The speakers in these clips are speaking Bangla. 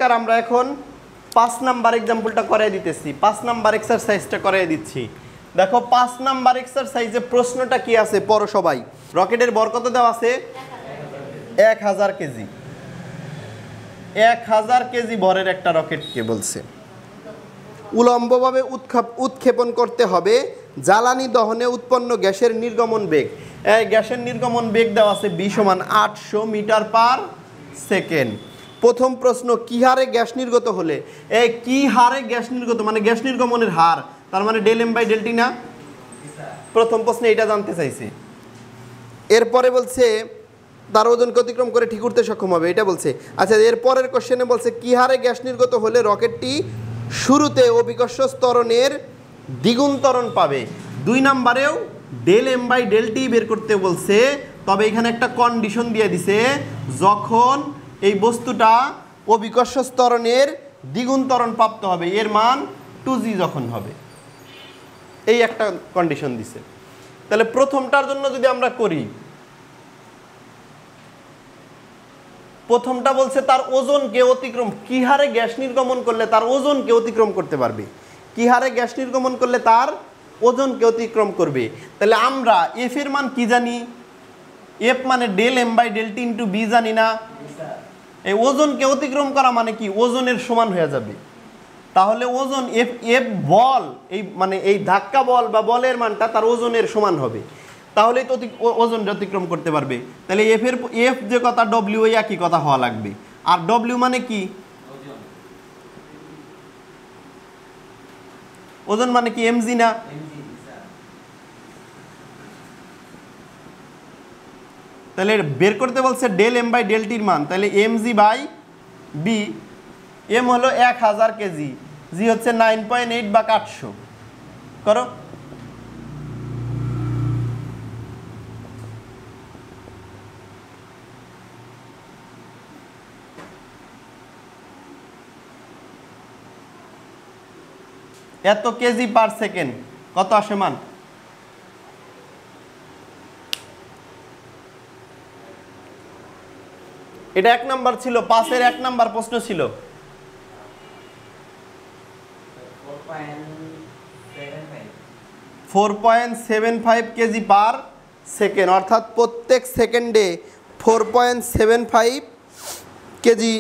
আমরা এখন 5 নাম্বার एग्जांपलটা করে দিতেছি 5 নাম্বার এক্সারসাইজটা করে দিচ্ছি দেখো 5 নাম্বার এক্সারসাইজে প্রশ্নটা কি আছে পড়ো সবাই রকেটের ভর কত দেওয়া আছে 1000 কেজি 1000 কেজি ভরের একটা রকেটকে বলছে উলম্বভাবে উৎক্ষেপণ করতে হবে জ্বালানি দহনে উৎপন্ন গ্যাসের নির্গমন বেগ এই গ্যাসের নির্গমন বেগ দেওয়া আছে v = 800 মিটার পার সেকেন্ড প্রথম প্রশ্ন কি হারে গ্যাস নির্গত হলে এই কি হারে গ্যাস নির্গত মানে গ্যাস নির্গমনের হার তার মানে del m/del t না প্রথম প্রশ্নে এটা জানতে চাইছি এরপরে বলছে তার ওজনকে অতিক্রম করে ঠিক উঠতে সক্ষম হবে এটা বলছে আচ্ছা এর পরের কোশ্চেনে বলছে কি হারে গ্যাস নির্গত হলে রকেটটি শুরুতে অভিকর্ষ ত্বরণের দ্বিগুণ ত্বরণ পাবে দুই নম্বরেও del m/del t বের করতে বলছে তবে এখানে একটা কন্ডিশন দিয়ে দিছে যখন এই বস্তুটা অভিকর্ষ ত্বরণের দ্বিগুণ ত্বরণ প্রাপ্ত হবে এর মান 2g যখন হবে এই একটা কন্ডিশন দিছে তাহলে প্রথমটার জন্য যদি আমরা করি প্রথমটা বলছে তার ওজনকে অতিক্রম কি হারে গ্যাস নির্গমন করলে তার ওজনকে অতিক্রম করতে পারবে কি হারে গ্যাস নির্গমন করলে তার ওজনকে অতিক্রম করবে তাহলে আমরা f এর মান কি জানি f মানে del m/del t * b জানি না এই ওজনকে অতিক্রম করা মানে কি ওজনের সমান হয়ে যাবে তাহলে ওজন f বল এই মানে এই ধাক্কা বল বা বলের মানটা তার ওজনের সমান হবে তাহলেই তো ওজন অতিক্রম করতে পারবে তাহলে f যে কথা w এই একই কথা হওয়া লাগবে আর w মানে কি ওজন মানে কি mg না তাহলে বের করতে বলছে del m/del t এর মান তাহলে mg/b m হলো 1000 কেজি g হচ্ছে 9.8 বা 800 করো এত কেজি পার সেকেন্ড কত আসে মান এটা 1 নাম্বার ছিল 5 এর 1 নাম্বার প্রশ্ন ছিল 4.75 কেজি পার সেকেন্ড অর্থাৎ প্রত্যেক সেকেন্ডে 4.75 কেজি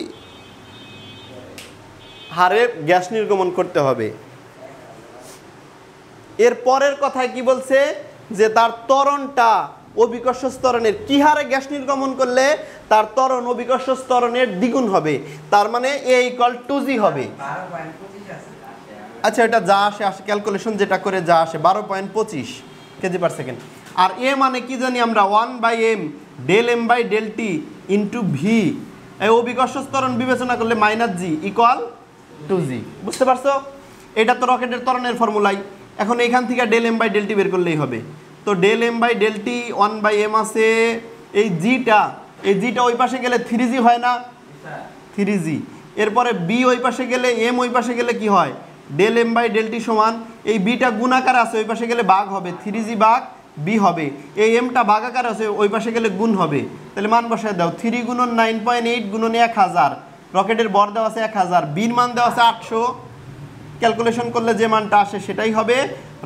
হারে গ্যাস নির্গমন করতে হবে এর পরের কথায় কি বলছে যে তার ত্বরণটা অভিকর্ষ ত্বরণের কি হারে গ্যাস নির্গমন করলে তার ত্বরণ অভিকর্ষ ত্বরণের দ্বিগুণ হবে তার মানে a = 2g হবে আচ্ছা এটা যা আসে ক্যালকুলেশন যেটা করে যা আসে 12.25 কেজি পার সেকেন্ড আর a মানে কি জানি আমরা 1/m del m/del t * v এই অভিকর্ষ ত্বরণ বিবেচনা করলে -g = 2g বুঝতে পারছো এটা তো রকেটের ত্বরণের ফর্মুলাই এখন এখান থেকে del m/del t বের করলেই হবে তো del m/del t 1/m আছে এই টা ওই পাশে গেলে 3g হয় না 3g এরপরে b ওই পাশে গেলে m ওই পাশে গেলে কি হয় del m/del t সমান এই b টা গুণাকার আছে ওই পাশে গেলে ভাগ হবে 3g ভাগ b হবে এই m টা ভাগাকার আছে ওই পাশে গেলে গুণ হবে তাহলে মান বসায় দাও 3 × 9.8 × 1000 রকেটের ভর দেওয়া আছে 1000 b এর মান দেওয়া আছে 800 ক্যালকুলেশন করলে যে মানটা আসে সেটাই হবে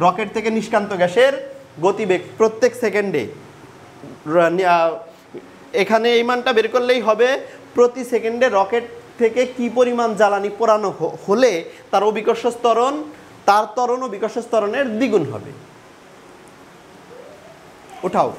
রকেট থেকে নিষ্কান্ত গ্যাসের গতিবেগ প্রত্যেক সেকেন্ডে এখানে এই মানটা বের করলেই হবে প্রতি সেকেন্ডে রকেট থেকে কি পরিমাণ জ্বালানি পোড়ানো হলে তার অভিকর্ষ ত্বরণ অভিকর্ষ ত্বরণের দ্বিগুণ হবে উঠাও